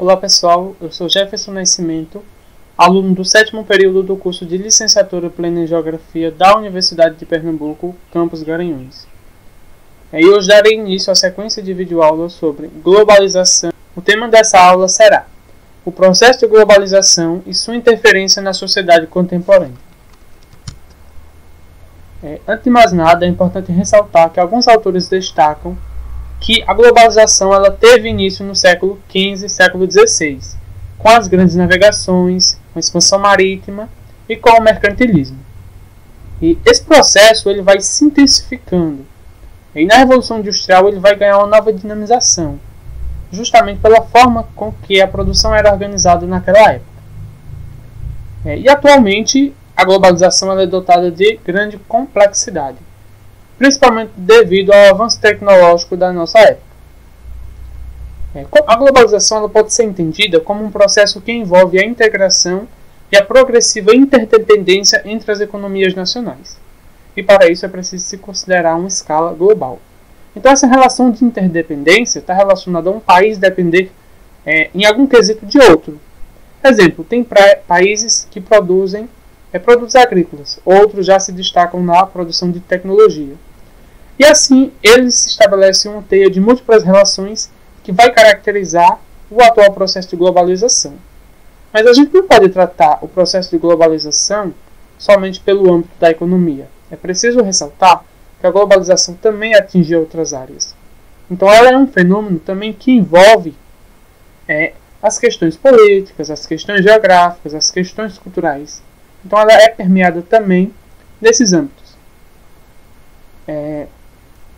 Olá pessoal, eu sou Jefferson Nascimento, aluno do 7º período do curso de Licenciatura Plena em Geografia da Universidade de Pernambuco, Campus Garanhuns. E hoje darei início à sequência de videoaulas sobre globalização. O tema dessa aula será o processo de globalização e sua interferência na sociedade contemporânea. Antes de mais nada, é importante ressaltar que alguns autores destacam que a globalização ela teve início no século XV e século XVI, com as grandes navegações, com a expansão marítima e com o mercantilismo. E esse processo ele vai se intensificando. E na Revolução Industrial ele vai ganhar uma nova dinamização, justamente pela forma com que a produção era organizada naquela época. E atualmente a globalização ela é dotada de grande complexidade, principalmente devido ao avanço tecnológico da nossa época. A globalização ela pode ser entendida como um processo que envolve a integração e a progressiva interdependência entre as economias nacionais. E para isso é preciso se considerar uma escala global. Então essa relação de interdependência está relacionada a um país depender em algum quesito de outro. Exemplo, tem países que produzem produtos agrícolas, outros já se destacam na produção de tecnologia. E assim, eles estabelecem uma teia de múltiplas relações que vai caracterizar o atual processo de globalização. Mas a gente não pode tratar o processo de globalização somente pelo âmbito da economia. É preciso ressaltar que a globalização também atinge outras áreas. Então ela é um fenômeno também que envolve as questões políticas, as questões geográficas, as questões culturais. Então ela é permeada também desses âmbitos.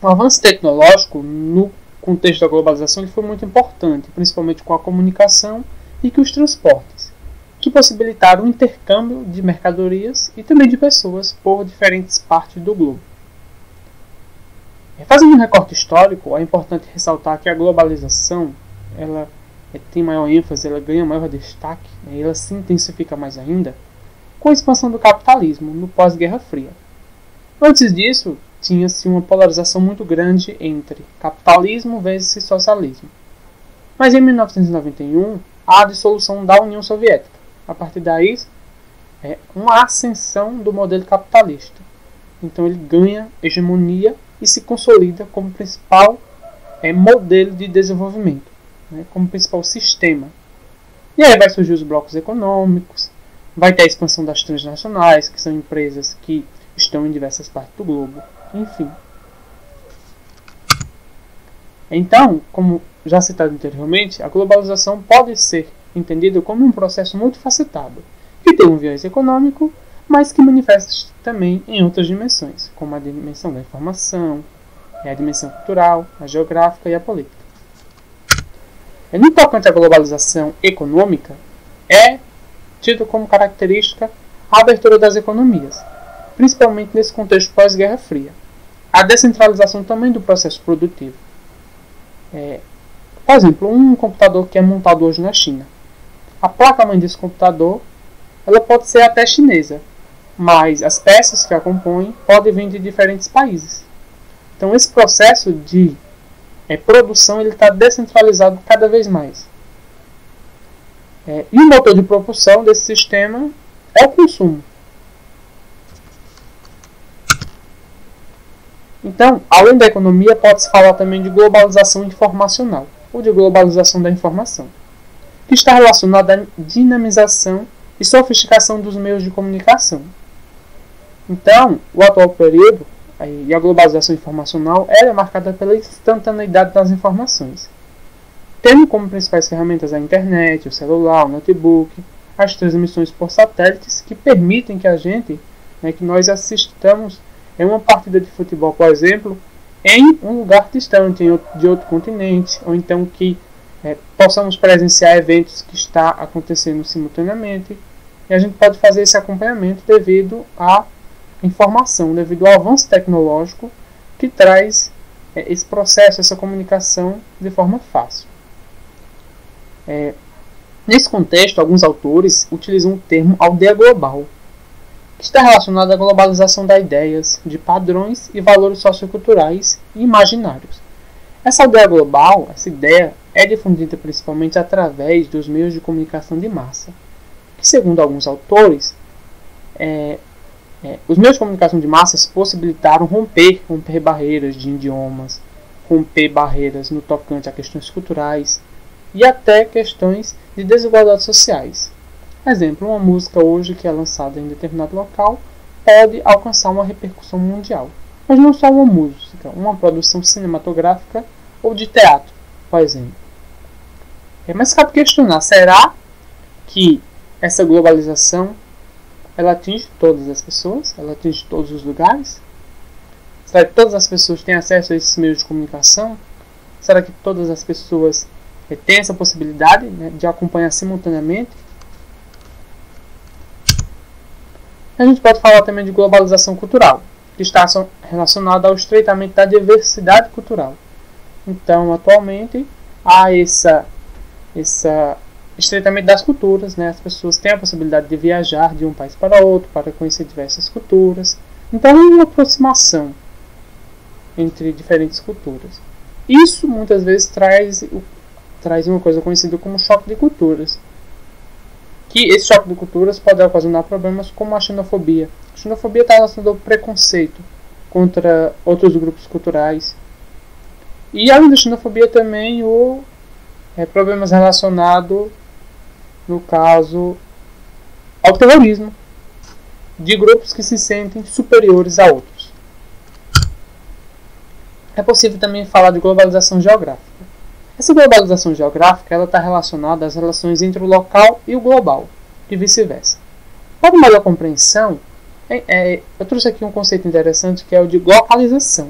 O avanço tecnológico no contexto da globalização ele foi muito importante, principalmente com a comunicação e com os transportes, que possibilitaram o intercâmbio de mercadorias e também de pessoas por diferentes partes do globo. Fazendo um recorte histórico, é importante ressaltar que a globalização ela tem maior ênfase, ela ganha maior destaque, ela se intensifica mais ainda com a expansão do capitalismo no pós-Guerra Fria. Antes disso, tinha-se uma polarização muito grande entre capitalismo versus socialismo. Mas em 1991, há a dissolução da União Soviética. A partir daí, uma ascensão do modelo capitalista. Então ele ganha hegemonia e se consolida como principal modelo de desenvolvimento, como principal sistema. E aí vai surgir os blocos econômicos, vai ter a expansão das transnacionais, que são empresas que estão em diversas partes do globo. Enfim. Então, como já citado anteriormente, a globalização pode ser entendida como um processo multifacetado, que tem um viés econômico, mas que manifesta também em outras dimensões, como a dimensão da informação, a dimensão cultural, a geográfica e a política. No tocante à globalização econômica, é tido como característica a abertura das economias, principalmente nesse contexto pós-Guerra Fria. A descentralização também do processo produtivo. Por exemplo, um computador que é montado hoje na China. A placa-mãe desse computador ela pode ser até chinesa, mas as peças que a compõem podem vir de diferentes países. Então esse processo de produção está descentralizado cada vez mais. E o motor de propulsão desse sistema é o consumo. Então, além da economia, pode-se falar também de globalização informacional, ou de globalização da informação, que está relacionada à dinamização e sofisticação dos meios de comunicação. Então, o atual período e a globalização informacional é marcada pela instantaneidade das informações, tendo como principais ferramentas a internet, o celular, o notebook, as transmissões por satélites que permitem que a gente, que nós assistamos uma partida de futebol, por exemplo, em um lugar distante, de outro continente, ou então que possamos presenciar eventos que está acontecendo simultaneamente, e a gente pode fazer esse acompanhamento devido à informação, devido ao avanço tecnológico que traz esse processo, essa comunicação de forma fácil. Nesse contexto, alguns autores utilizam o termo aldeia global, que está relacionado à globalização das ideias, de padrões e valores socioculturais e imaginários. Essa aldeia global, essa ideia, é difundida principalmente através dos meios de comunicação de massa, que, segundo alguns autores, os meios de comunicação de massas possibilitaram romper barreiras de idiomas, romper barreiras no tocante a questões culturais e até questões de desigualdades sociais. Exemplo, uma música hoje que é lançada em determinado local pode alcançar uma repercussão mundial. Mas não só uma música, uma produção cinematográfica ou de teatro, por exemplo. Mas cabe questionar, será que essa globalização ela atinge todas as pessoas? Ela atinge todos os lugares? Será que todas as pessoas têm acesso a esses meios de comunicação? Será que todas as pessoas têm essa possibilidade, né, de acompanhar simultaneamente? A gente pode falar também de globalização cultural, que está relacionada ao estreitamento da diversidade cultural. Então, atualmente, há esse estreitamento das culturas, né? As pessoas têm a possibilidade de viajar de um país para outro, para conhecer diversas culturas. Então, é uma aproximação entre diferentes culturas. Isso, muitas vezes, traz uma coisa conhecida como choque de culturas. Que esse choque de culturas pode ocasionar problemas como a xenofobia. A xenofobia está relacionada ao preconceito contra outros grupos culturais. E além da xenofobia também problemas relacionados, no caso, ao terrorismo de grupos que se sentem superiores a outros. É possível também falar de globalização geográfica. Essa globalização geográfica está relacionada às relações entre o local e o global, e vice-versa. Para uma melhor compreensão, eu trouxe aqui um conceito interessante que é o de localização,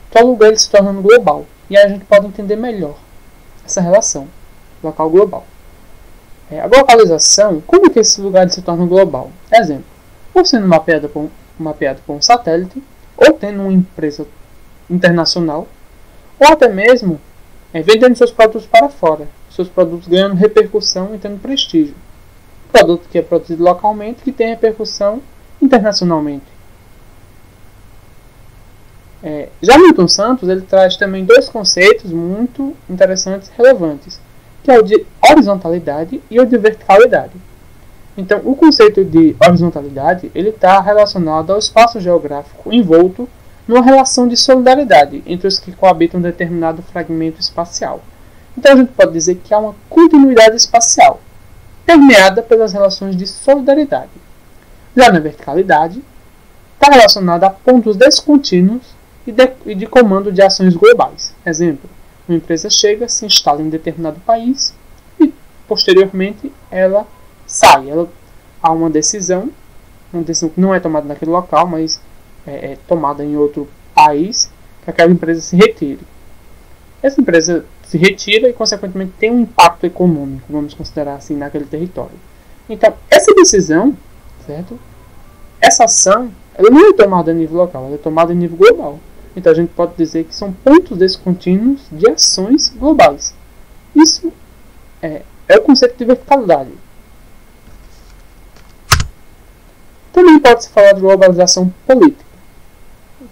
que é o lugar ele se tornando global, e aí a gente pode entender melhor essa relação local-global. A globalização, como que esse lugar se torna global? Exemplo, ou sendo mapeado por um satélite, ou tendo uma empresa internacional, ou até mesmo vendendo seus produtos para fora, seus produtos ganhando repercussão e tendo prestígio. Produto que é produzido localmente que tem repercussão internacionalmente. Já Milton Santos ele traz também dois conceitos muito interessantes e relevantes, que é o de horizontalidade e o de verticalidade. Então, o conceito de horizontalidade ele está relacionado ao espaço geográfico envolto numa relação de solidariedade entre os que coabitam um determinado fragmento espacial. Então a gente pode dizer que há uma continuidade espacial, permeada pelas relações de solidariedade. Já na verticalidade, está relacionada a pontos descontínuos e de comando de ações globais. Exemplo, uma empresa chega, se instala em determinado país e, posteriormente, ela sai. Há uma decisão que não é tomada naquele local, mas é tomada em outro país, que aquela empresa se retire. Essa empresa se retira e, consequentemente, tem um impacto econômico, vamos considerar assim, naquele território. Então, essa decisão, certo? Essa ação, ela não é tomada a nível local, ela é tomada a nível global. Então, a gente pode dizer que são pontos descontínuos de ações globais. Isso é o conceito de verticalidade. Também pode-se falar de globalização política,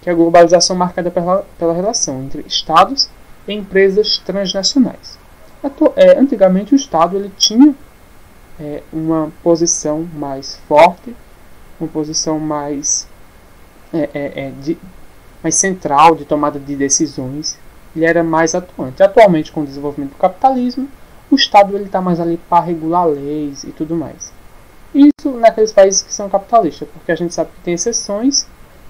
que é a globalização marcada pela relação entre Estados e empresas transnacionais. Antigamente o Estado ele tinha uma posição mais forte, uma posição mais central de tomada de decisões, ele era mais atuante. Atualmente, com o desenvolvimento do capitalismo, o Estado está mais ali para regular leis e tudo mais. Isso naqueles países que são capitalistas, porque a gente sabe que tem exceções,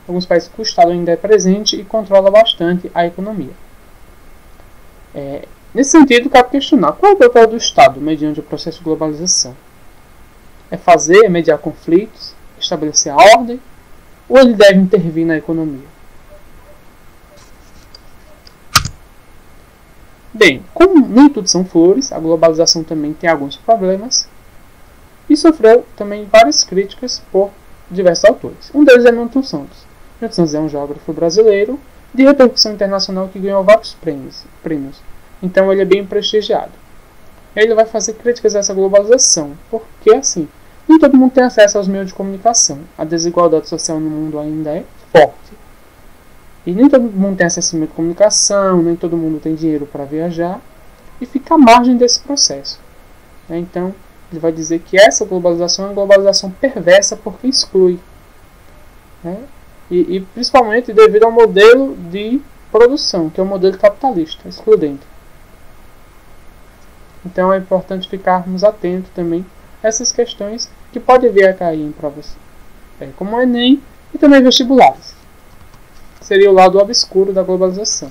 alguns países que o Estado ainda é presente e controla bastante a economia. Nesse sentido, cabe questionar qual é o papel do Estado mediante o processo de globalização. É mediar conflitos, estabelecer a ordem, ou ele deve intervir na economia? Bem, como nem tudo são flores, a globalização também tem alguns problemas e sofreu também várias críticas por diversos autores. Um deles é Milton Santos. Milton Santos é um geógrafo brasileiro de repercussão internacional que ganhou vários prêmios. Então ele é bem prestigiado. Ele vai fazer críticas a essa globalização, porque assim, nem todo mundo tem acesso aos meios de comunicação. A desigualdade social no mundo ainda é forte. E nem todo mundo tem acesso ao meio de comunicação, nem todo mundo tem dinheiro para viajar. e fica à margem desse processo. Então, ele vai dizer que essa globalização é uma globalização perversa porque exclui. E principalmente devido ao modelo de produção, que é o modelo capitalista, excludente. Então é importante ficarmos atentos também a essas questões que podem vir a cair em provas como o Enem e também vestibulares. Seria o lado obscuro da globalização.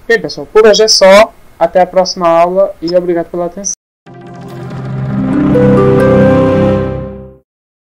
Bem, pessoal, por hoje é só. Até a próxima aula e obrigado pela atenção.